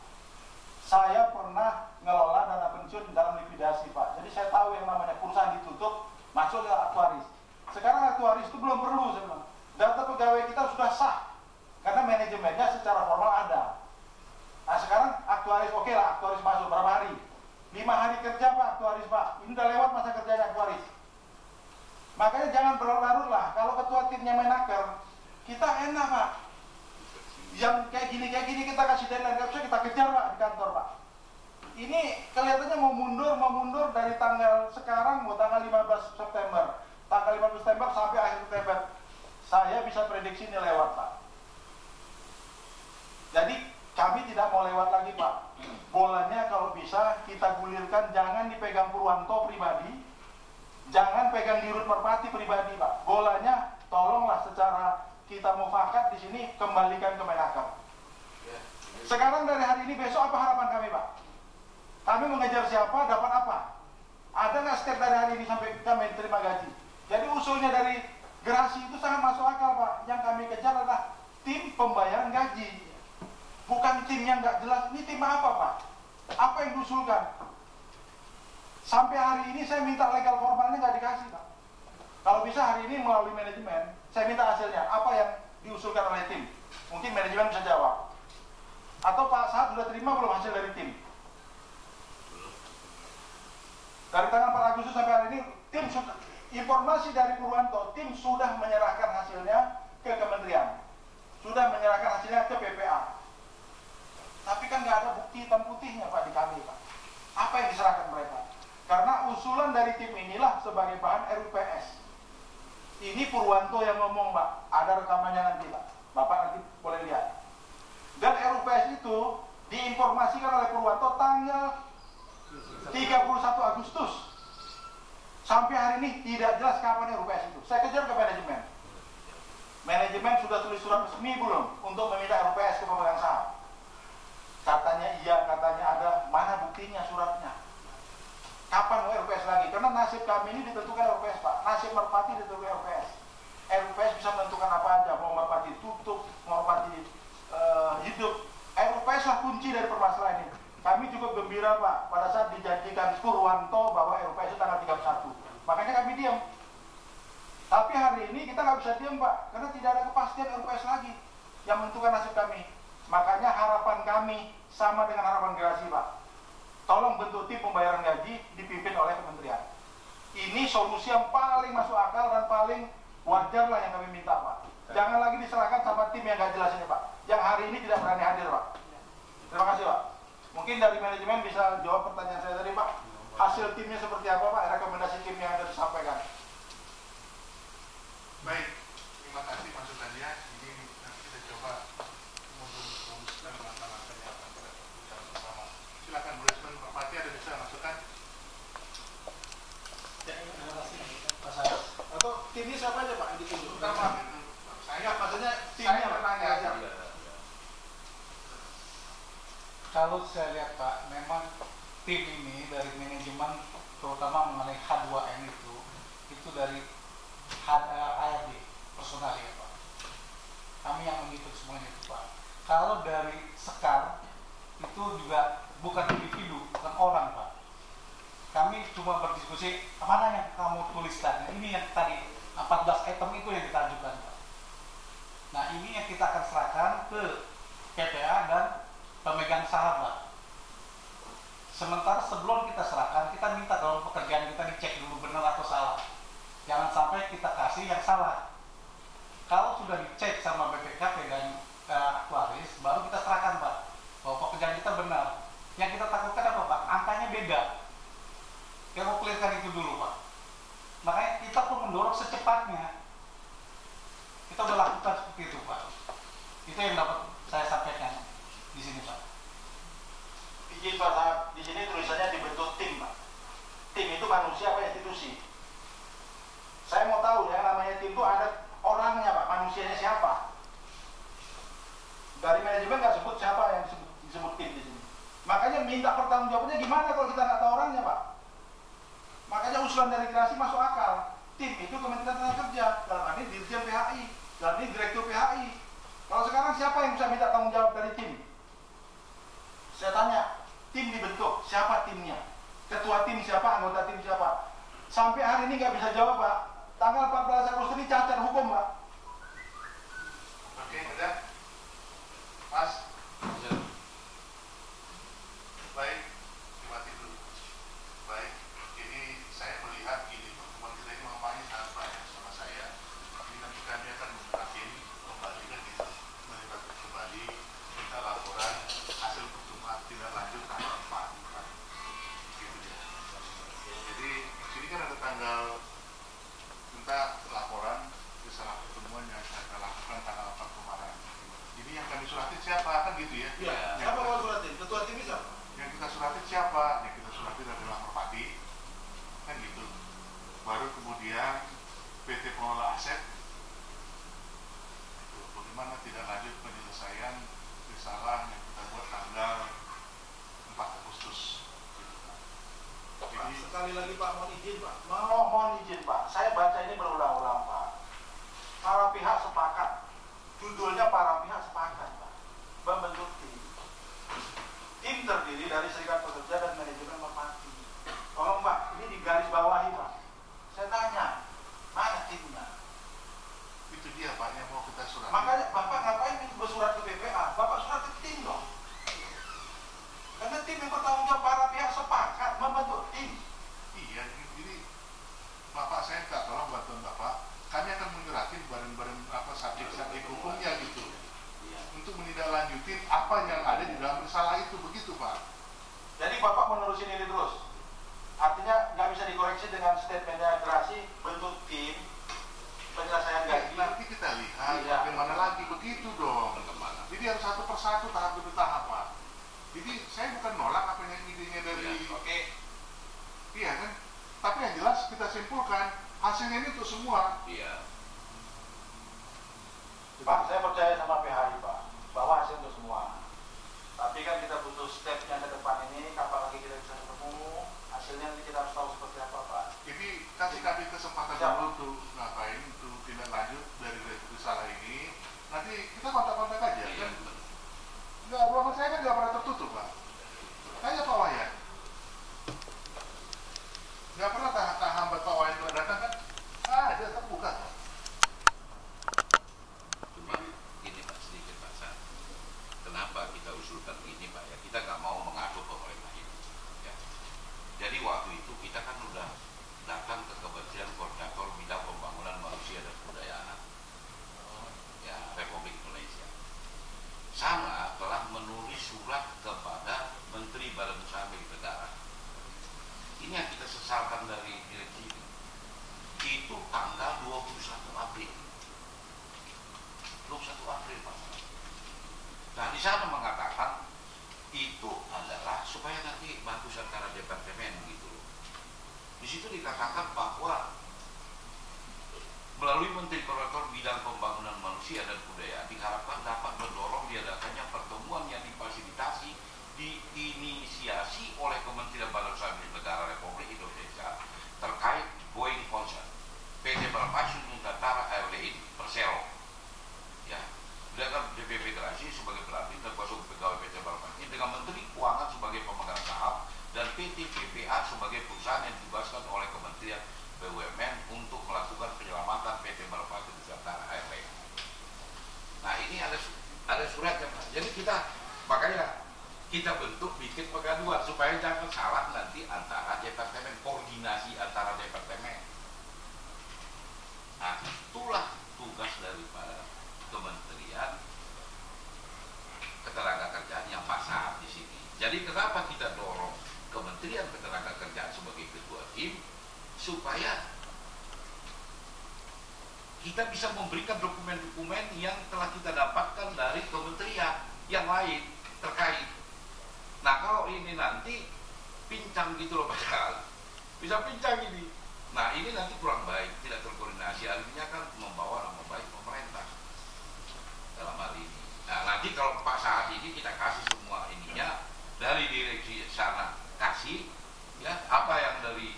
Saya pernah ngelola dana pensiun dalam likuidasi Pak. Jadi saya tahu yang namanya perusahaan ditutup, masuk ke aktuaris. Sekarang aktuaris itu belum perlu, saya bilang. Data pegawai kita sudah sah. Karena manajemennya secara formal ada. Nah sekarang aktuaris oke lah, aktuaris masuk berapa hari? 5 hari kerja Pak aktuaris Pak. Ini udah lewat masa kerjanya aktuaris. Makanya jangan berlarut lah. Kalau ketua timnya Menaker, kita enak Pak. Yang kayak gini kita kasih deadline, nggak bisa kita kejar Pak di kantor Pak. Ini kelihatannya mau mundur dari tanggal sekarang mau tanggal 15 September. Tanggal 15 September sampai akhir September. Saya bisa prediksi ini lewat Pak. Jadi kami tidak mau lewat lagi Pak. Bolanya kalau bisa kita gulirkan, jangan dipegang Purwanto pribadi. Jangan pegang dirut merpati pribadi Pak. Bolanya tolonglah secara kita mufakat di sini kembalikan ke Menaker. Sekarang dari hari ini besok apa harapan kami Pak? Kami mengejar siapa, dapat apa? Ada nggak step dari hari ini sampai kami terima gaji? Jadi usulnya dari Gerasi itu sangat masuk akal Pak. Yang kami kejar adalah tim pembayaran gaji. Bukan tim yang nggak jelas. Ini tim apa Pak? Apa yang diusulkan? Sampai hari ini saya minta legal formalnya nggak dikasih Pak. Kalau bisa hari ini melalui manajemen, saya minta hasilnya. Apa yang diusulkan oleh tim? Mungkin manajemen bisa jawab. Atau Pak Sahat sudah terima belum hasil dari tim? Dari tanggal 4 Agustus sampai hari ini, tim sudah, informasi dari Purwanto, tim sudah menyerahkan hasilnya ke kementerian. Sudah menyerahkan hasilnya ke PPA. Tapi kan nggak ada bukti hitam putihnya Pak di kami Pak. Apa yang diserahkan mereka? Karena usulan dari tim inilah sebagai bahan RUPS. Ini Purwanto yang ngomong Pak. Ada rekamannya nanti Pak. Bapak nanti boleh lihat. Dan RUPS itu diinformasikan oleh Purwanto tanggal 31 Agustus. Sampai hari ini tidak jelas kapan RUPS itu. Saya kejar ke manajemen. Manajemen sudah tulis surat resmi belum untuk meminta RUPS ke pemegang saham? Katanya iya, katanya ada. Mana buktinya suratnya? Kapan mau RUPS lagi? Karena nasib kami ini ditentukan RUPS, Pak. Nasib Merpati ditentukan RUPS. RUPS bisa menentukan apa aja, mau Merpati tutup, mau Merpati hidup. RUPS lah kunci dari permasalahan ini. Kami cukup gembira, Pak, pada saat dijanjikan Purwanto bahwa RUPS itu tanggal 31. Makanya kami diam. Tapi hari ini kita nggak bisa diam, Pak, karena tidak ada kepastian RUPS lagi yang menentukan nasib kami. Makanya harapan kami sama dengan harapan Gerasi, Pak. Tolong bentuk tim pembayaran gaji dipimpin oleh kementerian. Ini solusi yang paling masuk akal dan paling wajar lah yang kami minta, Pak. Jangan lagi diserahkan sama tim yang nggak jelas ini, Pak. Yang hari ini tidak berani hadir, Pak. Terima kasih, Pak. Mungkin dari manajemen bisa jawab pertanyaan saya tadi, Pak. Hasil timnya seperti apa, Pak? Rekomendasi tim yang ada disampaikan. Baik, terima kasih masukannya. Ini nanti kita coba merumuskan langkah-langkah yang akan kita lakukan bersama. Silakan Bu Resmen, Pak Pati ada bisa masukan? Ya, terima kasih, Mas Ayas. Atau timnya siapa aja, Pak, yang ditunjuk? Bentar, Pak. Saya, maksudnya timnya, Pak. Kalau saya lihat, Pak, memang tim ini dari manajemen, terutama mengenai H2M itu dari HRD personal ya, Pak. Kami yang menghitung semuanya itu, Pak. Kalau dari Sekar itu juga bukan individu, bukan orang, Pak. Kami cuma berdiskusi mana yang kamu tulis tadi. Ini yang tadi 14 item itu yang kita ajukan, Pak. Nah, ini yang kita akan serahkan ke PPA dan pemegang saham, Pak. Sementara sebelum kita serahkan, kita minta dalam pekerjaan kita dicek dulu benar atau salah. Jangan sampai kita kasih yang salah. Kalau sudah dicek sama BPKP dan aktuaris, baru kita serahkan, Pak, bahwa pekerjaan kita benar. Yang kita takutkan apa, Pak? Angkanya beda. Kita mau clearkan itu dulu, Pak. Makanya kita pun mendorong secepatnya. Kita udah lakukan seperti itu, Pak. Itu yang dapat saya sampaikan di sini, Pak. Izin, Pak, di sini tulisannya dibentuk tim, Pak. Tim itu manusia apa institusi? Saya mau tahu ya, namanya tim itu ada orangnya, Pak, manusianya siapa? Dari manajemen nggak sebut siapa yang disebut tim di sini. Makanya minta pertanggungjawabannya gimana kalau kita nggak tahu orangnya, Pak? Makanya usulan dari Gerasi masuk akal. Tim itu Kementerian Tenaga Kerja, dalam ini Dirjen PHI, dalam ini Direktur PHI. Kalau sekarang siapa yang bisa minta tanggung jawab dari tim? Saya tanya, tim dibentuk, siapa timnya? Ketua tim siapa, anggota tim siapa? Sampai hari ini nggak bisa jawab, Pak. Tanggal 14 Agustus ini cacat hukum, Pak. Oke, udah. Mas. Baik, dimati dulu. Baik, ini saya melihat ini pertemuan kita ini manfaatnya sangat banyak sama saya. Ini nanti kami akan mengkaji kembali kan gitu, melihat kembali kita laporan hasil pertemuan tindak lanjut tanggal 4. Gitu ya. Jadi sini kan ada tanggal minta laporan kesalahan pertemuan yang kita lakukan tanggal 4 kemarin. Ini yang kami suratin siapa kan gitu ya? Iya. Siapa mau suratin? Ketua tim siapa? Yang kita suratin siapa? Yang kita suratin adalah Merpati, kan gitu. Baru kemudian PT Pengelola Aset. Itu bagaimana tidak lanjut penyelesaian kesalahan yang kita buat tanggal 4 Agustus. Pak, sekali lagi, Pak, mohon izin, Pak. Mohon izin, Pak. Saya baca ini berulang-ulang, Pak. Para pihak sepakat. Judulnya para pihak sepakat, Pak. Membentuk tim. Tim terdiri dari Serikat Pekerja dan Manajemen Merpati. Tolong, Pak, ini di garis bawahi, Pak. Saya tanya, mana timnya? Itu dia Pak yang mau kita surat. Makanya Bapak ngapain bersurat ke BPA? Bapak surat ke tim dong. Karena tim yang bertanggung jawab, para pihak sepakat membentuk tim. Iya, jadi Bapak saya minta tolong bantuan Bapak. Kami akan menyuratin badan-badan subjek-subjek hukumnya gitu, untuk menindaklanjutin apa yang ada di dalam risalah itu, begitu Pak. Jadi Bapak menerusin ini terus. Artinya nggak bisa dikoreksi dengan statementnya Gerasi, bentuk tim penyelesaian gaji. Nanti kita lihat bagaimana lagi, begitu dong. Jadi harus satu persatu, tahap demi tahap Pak. Jadi saya bukan nolak apa yang idenya dari iya kan, tapi yang jelas kita simpulkan hasilnya ini untuk semua. Iya. kasih kami kesempatan dulu untuk ngapain, untuk tindak lanjut dari risalah ini. Nanti kita kontak-kontak aja. Kan? Nggak, ruangan saya kan nggak pernah tertutup, Pak. Tanya Pak Wayan. Nggak pernah tak hambat Pak Wayan kalau datang kan? Ada terbuka. Cuma ini Pak, sedikit Pak San. Kenapa kita usulkan ini Pak ya? Kita nggak mau mengaduk pemerintah ini. Ya. Jadi waktu itu kita kan udah datang ke Kementerian Koordinator Bidang Pembangunan Manusia dan Kebudayaan ya Republik Indonesia. Sana telah menulis surat kepada Menteri Badan Usaha Milik Negara. Ini yang kita sesalkan dari direksi ini. Itu tanggal 21 April. 21 April Pak. Nah di sana mengatakan itu adalah supaya nanti bagus antara departemen gitu loh. Di situ dikatakan bahwa melalui Menteri Koordinator Bidang Pembangunan Manusia dan Kebudayaan diharapkan dapat mendorong diadakannya pertemuan yang difasilitasi diinisiasi oleh Kementerian Badan Usaha Milik Negara Republik Indonesia terkait going concern PT Marpati Nusantara Airline Persero. Ya, dengan DPP Federasi sebagai pelatih dan kuasa pegawai PT Marpati dengan Menteri Keuangan sebagai pemegang saham dan PT PPA sebagai perusahaan yang dibebaskan oleh Kementerian BUMN untuk melakukan penyelamatan PT Marpati Nusantara Airline. Nah ini ada suratnya Pak. Jadi makanya kita bentuk bikin pengaduan supaya jangan salah nanti antara departemen, koordinasi antara departemen. Nah itulah tugas daripada Kementerian Ketenagakerjaan yang pasal di sini. Jadi kenapa kita dorong Kementerian Ketenagakerjaan sebagai ketua tim supaya kita bisa memberikan dokumen-dokumen yang telah kita dapatkan dari kementerian yang lain terkait. Nah kalau ini nanti pincang gitu loh Pak, bisa pincang ini. Nah ini nanti kurang baik, tidak terkoordinasi, artinya kan membawa nama baik pemerintah dalam hal ini. Nah nanti kalau Pak saat ini kita kasih semua ininya dari direksi sana kasih, ya apa yang dari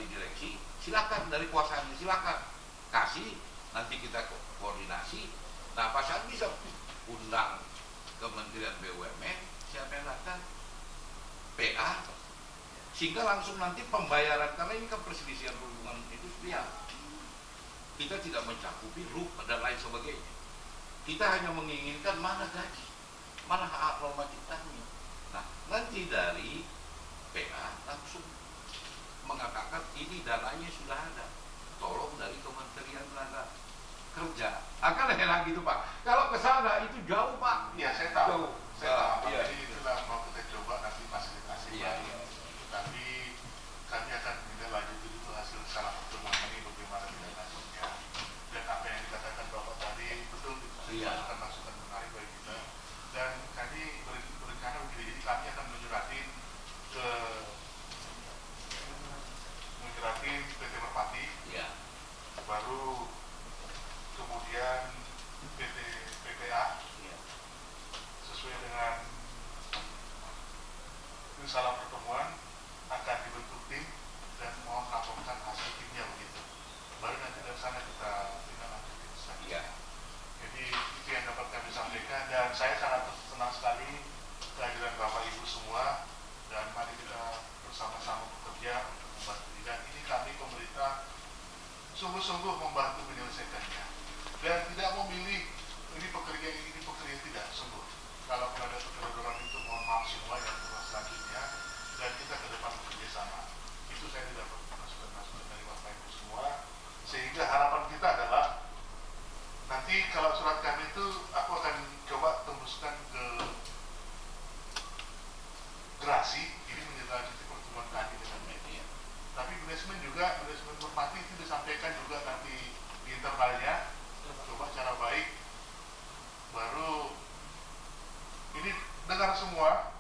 direksi silakan, dari kuasanya silakan kasih, nanti kita koordinasi. Nah Pak saat bisa undang Kementerian BUMN, siapa yang datang? PA, sehingga langsung nanti pembayaran, karena ini kan perselisihan hubungan industrial. Kita tidak mencakupi RUP dan lain sebagainya. Kita hanya menginginkan mana gaji, mana hak normatif tadi. Nah, nanti dari PA langsung mengatakan ini dananya sudah ada, tolong dari Kementerian Tenaga Kerja. Akan enak gitu Pak. Kalau ke sana itu jauh Pak. Iya saya tahu. Jauh. Saya tahu. Iya. Jadi itulah mau kita coba nanti fasilitasi. Iya. Tapi kami akan tidak lanjut dulu hasil salah pertemuan ini bagaimana tidak lanjutnya. Dan apa yang dikatakan Bapak tadi betul Iya. masukan menarik bagi kita. Dan kami berencana begini, jadi kami akan menyuratin PT Merpati. Iya. Baru kemudian PT PPA Iya. sesuai dengan risalah pertemuan akan dibentuk tim dan mohon laporkan hasil timnya begitu. Baru nanti dari sana kita tindak lanjuti selanjutnya. Iya. Jadi itu yang dapat kami sampaikan dan saya sangat senang sekali kehadiran Bapak Ibu semua dan mari kita bersama-sama bekerja untuk membantu. Dan ini kami pemerintah sungguh-sungguh membantu menyelesaikannya dan tidak memilih ini pekerjaan ini pekerjaan tidak sungguh. Kalau ada kekeliruan itu mohon maaf semua yang selanjutnya dan kita ke depan bekerja sama. Itu saya tidak masukan-masukan dari Bapak Ibu semua sehingga harapan kita adalah nanti kalau surat kami itu aku akan coba tembuskan ke Gerasi ini menindaklanjuti pertemuan kami dengan media. Tapi manajemen Merpati itu disampaikan juga nanti di internalnya coba cara baik baru ini dengar semua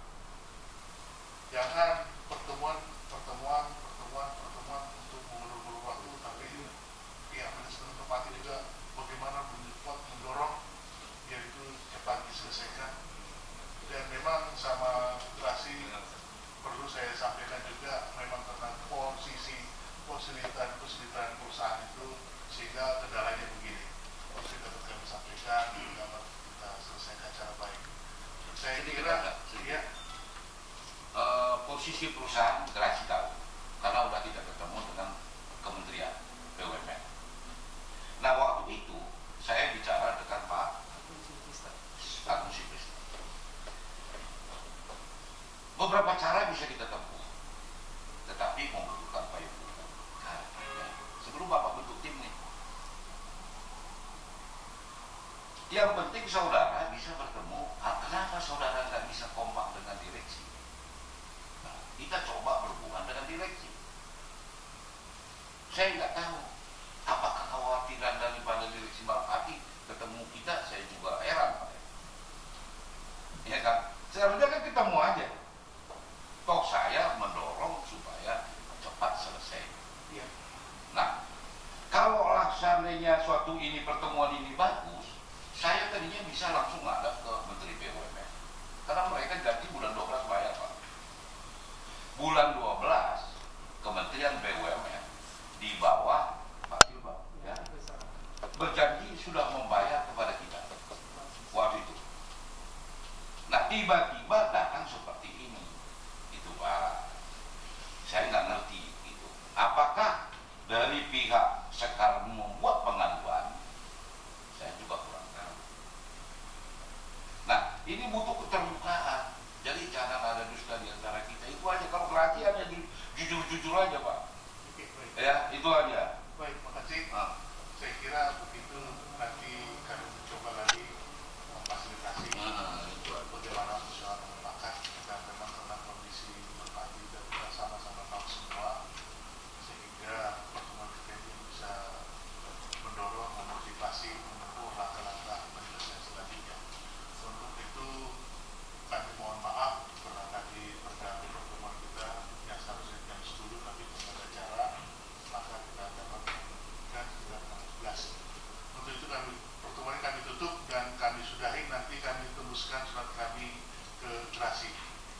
posisi perusahaan Gerasi tahu, karena udah kita ketemu dengan Kementerian BUMN. Nah waktu itu saya bicara dengan Pak Agung Siprisna. Beberapa cara bisa kita tempuh, tetapi membutuhkan payung hukum. Sebelum Bapak bentuk tim nih, yang penting saudara bisa bertemu. Kenapa saudara nggak bisa kompak dengan direksi? Nah, kita coba berhubungan dengan direksi. Saya nggak tahu apakah kekhawatiran daripada direksi Merpati ketemu kita. Saya juga heran, Pak. Ya kan? Seharusnya kan ketemu aja. Toh saya mendorong supaya cepat selesai. Nah, kalau seandainya suatu ini pertemuan ini bagus, saya tadinya bisa langsung ngadap ke Menteri BUMN, karena mereka janji bulan 12 bayar, Pak. Bulan 12 Kementerian BUMN di bawah Pak Silva ya, berjanji sudah membayar kepada kita waktu itu. Nah tiba-tiba datang seperti ini, itu Pak. Saya nggak ngerti itu. Apakah dari pihak sekarang membuat pengaduan? Saya juga kurang tahu. Nah, ini butuh keterbukaan. Jadi jangan ada dusta di antara kita. Itu aja. Kalau perhatiannya jujur-jujur aja, Pak. Ya, itu aja. Baik, makasih. Saya kira begitu nanti kami mencoba lagi memfasilitasi bagaimana persoalan mufakat, dan memang karena kondisi Merpati dan kita sama-sama tahu semua, sehingga pertemuan kita ini bisa mendorong, memotivasi menempuh langkah-langkah penyelesaian selanjutnya. Untuk itu kami mohon maaf karena tadi terganggu pertemuan kita yang seharusnya jam 10 tapi tidak ada cara, maka kita dapat menghubungkan sekitar jam 11. Untuk itu pertemuan kami tutup dan kami sudahi. Nanti kami tembuskan surat kami ke Gerasi,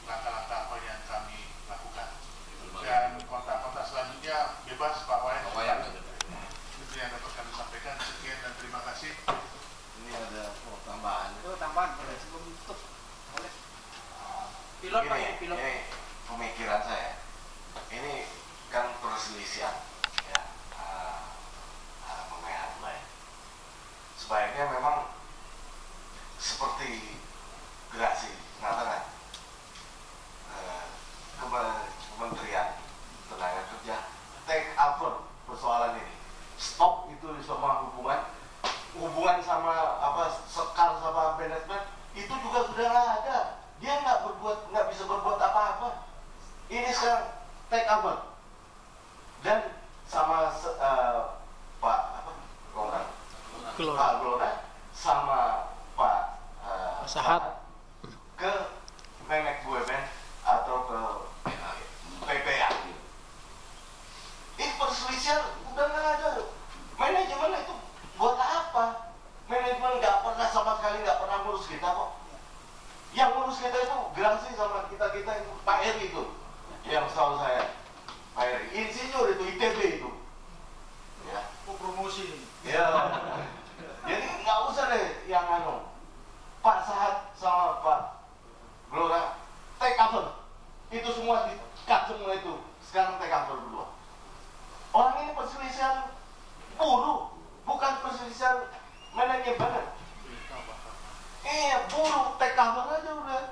langkah-langkah apa yang kami lakukan. Dan kontak-kontak selanjutnya bebas Pak Wayan. Itu yang dapat kami sampaikan. Sekian dan terima kasih. Ini ada tambahan. Itu tambahan sebelum tutup. Boleh. Pilot Pak ya, pilot. Ini pemikiran saya. Ini kan perselisihan ya, mengenai hal. Sebaiknya memang seperti Gerasi mengatakan, Kementerian Tenaga Kerja take over persoalan ini, stop itu semua hubungan sama sekar sama manajemen itu juga sudah nggak ada. Dia nggak bisa berbuat apa-apa. Ini sekarang take over dan sama Pak Glora sama Pak Sahat ke Menek BUMN atau ke PPA. Ini perselisihan udah nggak ada. Manajemen itu buat apa? Manajemen nggak pernah sama sekali nggak pernah ngurus kita kok. Yang ngurus kita itu Gerasi sama kita itu Pak Eri itu, yang setahu saya Pak Eri, insinyur itu ITB itu. Ya. Promosi ini. Ya. Jadi nggak usah deh yang Pak Sahat sama Pak Glora take over. Itu semua di-cut semua itu. Sekarang take over berdua. Orang ini perselisihan buruh, bukan perselisihan manajemen. Iya, buruh take over aja udah.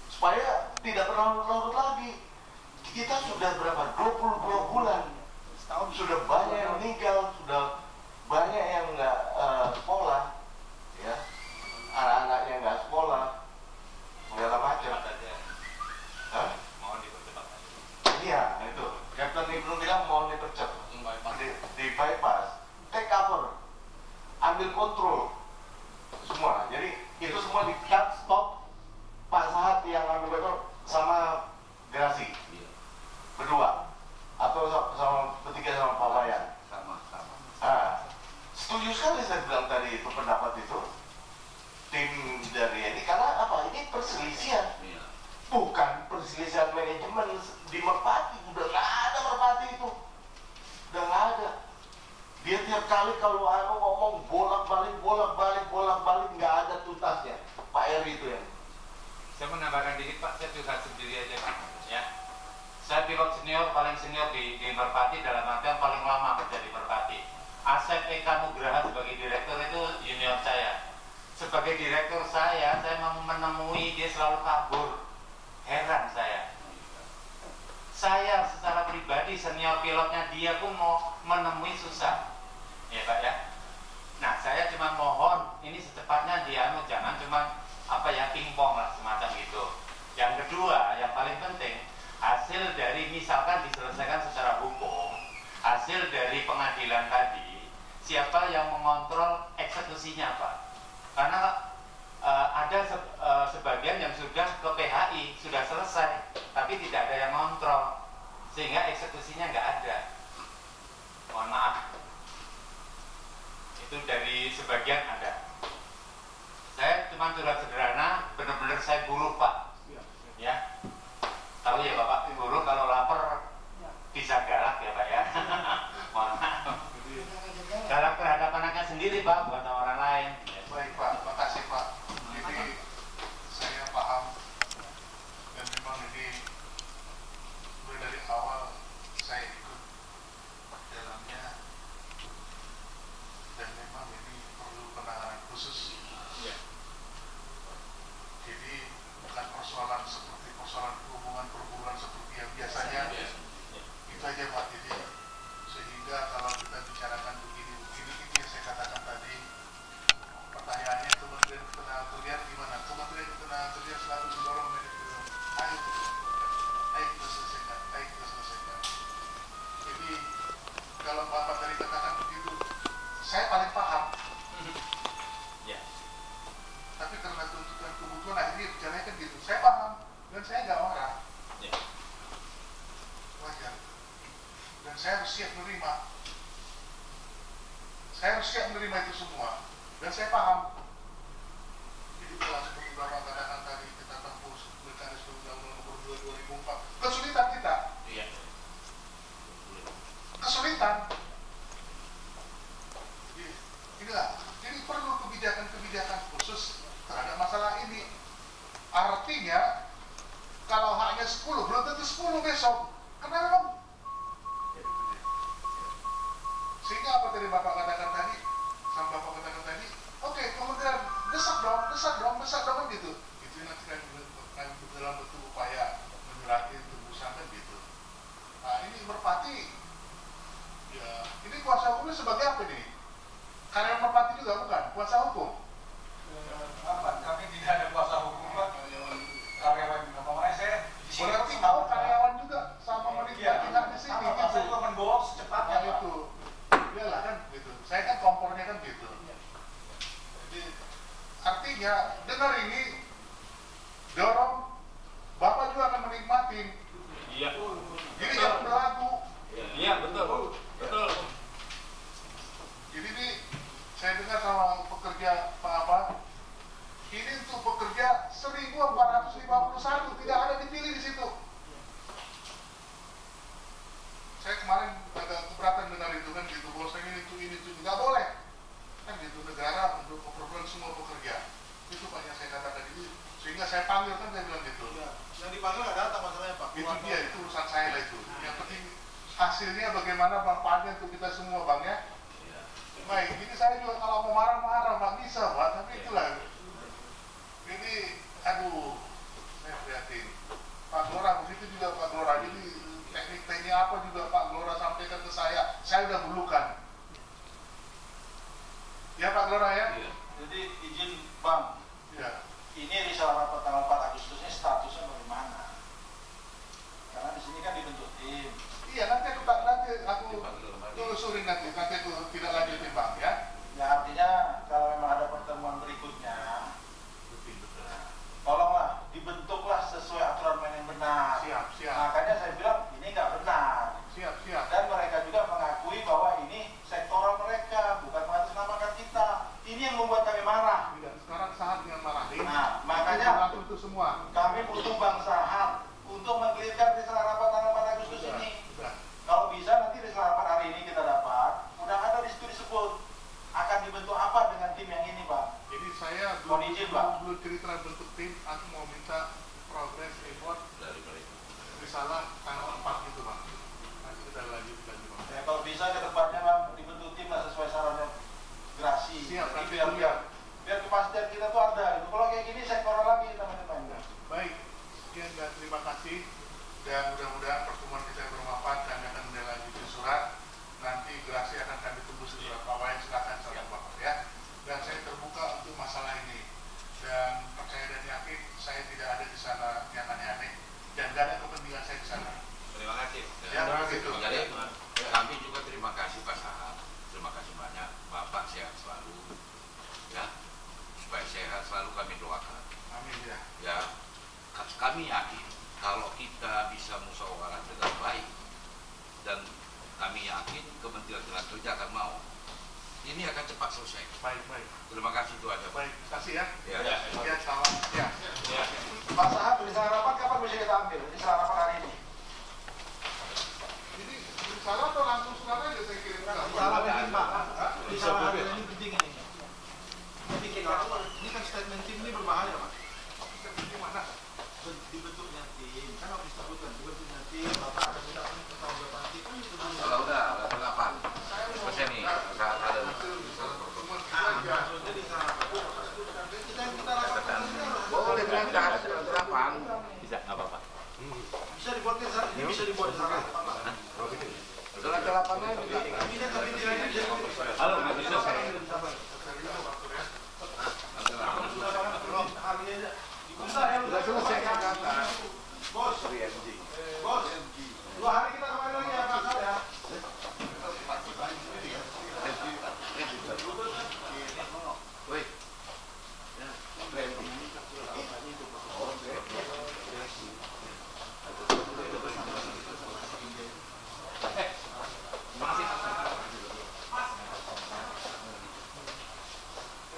Supaya tidak berlarut-larut lagi. Kita sudah berapa? 22 bulan. Setahun sudah banyak yang meninggal, sudah banyak yang nggak sekolah, ya, anak-anaknya nggak sekolah, segala macam. Mohon dipercepat. Iya, itu. Kapten Ibnu bilang mohon dipercepat, di bypass, take cover, ambil kontrol semua. Jadi itu semua di cut, stop. Pak Sahat yang ambil kontrol sama Gerasi berdua, atau sama bertiga sama Pak Wayan. Sama. Setuju sekali saya bilang tadi itu pendapat itu tim dari ini, karena apa? Ini perselisihan, bukan perselisihan manajemen di Merpati. Udah nggak ada Merpati itu, udah nggak ada. Dia tiap kali kalau ngomong bolak-balik nggak ada tuntasnya. Pak Eri itu yang. Saya menambahkan dikit Pak, saya curhat sendiri aja Pak. pilot senior, paling senior di Merpati, dalam artian paling lama kerja di Merpati. Asep Eka Nugraha sebagai direktur itu junior saya. Sebagai direktur saya menemui dia selalu kabur. Heran saya. Saya secara pribadi senior pilotnya dia pun mau menemui susah. Ya Pak ya. Nah saya cuma mohon ini secepatnya jangan cuma pingpong lah semacam gitu. Yang kedua yang paling penting, hasil dari misalkan diselesaikan secara hukum, hasil dari pengadilan tadi, siapa yang mengontrol eksekusinya Pak? Karena ada sebagian yang sudah ke PHI, sudah selesai, tapi tidak ada yang ngontrol, sehingga eksekusinya nggak ada. Mohon maaf. Itu dari sebagian ada. Saya cuma curhat sederhana, benar-benar saya buruh Pak. Ya, tahu ya Bapak, buruh kalau lapar bisa galak ya Pak ya. Mohon maaf. Galak terhadap anaknya sendiri Pak, bukan orang lain. Baik Pak, makasih Pak. Jadi saya paham dan memang ini mulai dari awal saya ikut dalamnya dan memang ini perlu penanganan khusus. Jadi bukan persoalan seperti persoalan perhubungan seperti yang biasanya. Itu aja Pak. Jadi sehingga kalau kita bicarakan begini ini yang saya katakan tadi, pertanyaannya Kementerian Ketenagakerjaan gimana? Kementerian Ketenagakerjaan selalu mendorong manajemen. Ayo kita selesaikan. Jadi kalau Bapak tadi katakan begitu, saya paling paham. Tapi karena tuntutan kebutuhan akhirnya bicaranya kan gitu. Saya paham dan saya nggak marah. Wajar. Dan saya harus siap menerima. Saya harus siap menerima itu semua. Dan saya paham. Jadi kalau seperti Bapak katakan tadi, kita tempuh mekanisme Undang-Undang Nomor 2 2004, kesulitan kita. Kesulitan. Jadi inilah. Jadi perlu kebijakan-kebijakan khusus terhadap masalah ini. Artinya kalau haknya 10 belum tentu 10 besok. Kenapa? Sehingga apa tadi Bapak katakan tadi, oke, kemudian desak dong gitu. Itu nanti kan dalam bentuk upaya menyurati tembusan kan gitu. Nah ini Merpati, ya ini kuasa hukumnya sebagai apa nih? Karyawan Merpati juga bukan kuasa hukum. Kami tidak ada kuasa hukum Pak. Karyawan juga. Makanya saya Berarti mau karyawan juga sama menikmati hak di sini gitu. Saya juga menbawa secepatnya Pak. Itu. Iyalah kan gitu. Saya kan kompornya kan gitu. Jadi artinya dengar ini, dorong, Bapak juga akan menikmati. Iya. Jadi jangan berlagu. Iya betul. Jadi ini saya dengar sama pekerja ini untuk pekerja 1451 tidak ada dipilih di situ. Saya kemarin agak keberatan dengar itu kan gitu, bahwasanya ini nggak boleh kan gitu, negara untuk memperoleh semua pekerja. Itu Pak yang saya katakan itu, sehingga saya panggil kan saya bilang gitu. Yang dipanggil nggak datang masalahnya Pak. Itu dia, itu urusan saya lah itu. Yang penting hasilnya bagaimana manfaatnya untuk kita semua Bang ya. Baik, ini saya juga kalau mau marah nggak bisa Pak, tapi itulah. Ini, saya prihatin. Pak Glora, begitu juga Pak Glora. Jadi teknik-teknik apa juga Pak Glora sampaikan ke saya udah bulukan. Ya Pak Glora ya? Iya. Jadi izin Bang, Ya. ini risalah rapat tanggal 4 Agustus ini statusnya bagaimana? Karena di sini kan dibentuk tim. Iya, nanti aku telusurin nanti aku tidak lanjutin Bang ya. Ya artinya kalau memang ada pertemuan berikutnya, tolonglah dibentuklah sesuai aturan main yang benar. Siap. Makanya saya bilang ini nggak benar. Siap. Dan mereka juga mengakui bahwa ini sektoral mereka, bukan mengatasnamakan kita. Ini yang membuat kami marah. Tidak, sekarang saat dengan marahin. Nah, makanya itu semua. kami butuh Bang Sahat untuk mengklirkan risalah rapat tanggal 4 Agustus ini. Sudah. Kalau bisa nanti risalah rapat hari ini kita dapat, udah ada di situ disebut akan dibentuk apa dengan tim yang ini, Pak. Jadi saya Mohon izin, Pak. belum cerita bentuk tim, aku mau minta progress report dari mereka. risalah tanggal gitu. Jadi kami juga terima kasih Pak Sahab, terima kasih banyak, Bapak sehat selalu, ya, supaya sehat selalu kami doakan. Amin ya. Ya, kami yakin kalau kita bisa musyawarah dengan baik dan kami yakin Kementerian Tenaga Kerja akan mau, ini akan cepat selesai. Baik. Terima kasih itu aja. Baik, terima kasih ya. Ya. Ya, salam. Ya. Pak Sahab, bisa harapan kapan bisa kita ambil? Bisa harapan hari ini. Ini salah atau langsung surat aja saya kirim? Salah penting Pak. Bisa hari ini penting ini. Ini kan statement tim ini berbahaya Pak. Gimana? Dibentuknya tim, kan harus disebutkan dibentuknya tim, Bapak ada sudah pertanggungjawaban tim kan itu dulu. Kalau udah 8 persen nih, ada. Maksudnya di sana kita lakukan Boleh berangkat 8. Bisa, nggak apa-apa. bisa dibuat ke sana, ini bisa dibuat di sana. Setelah 8 aja. Ini tapi tidak bisa. Halo, nggak bisa saya. Sudah selesai kata. Bos, 2 hari kita kembali lagi ya Pak Sahab ya.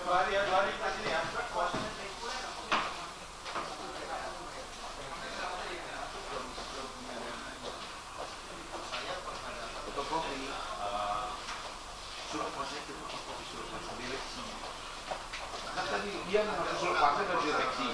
Dua hari kita sini ya. Bos. Surat kuasa itu surat kuasa direksi. Kan tadi dia mengatur surat kuasa dari direksi.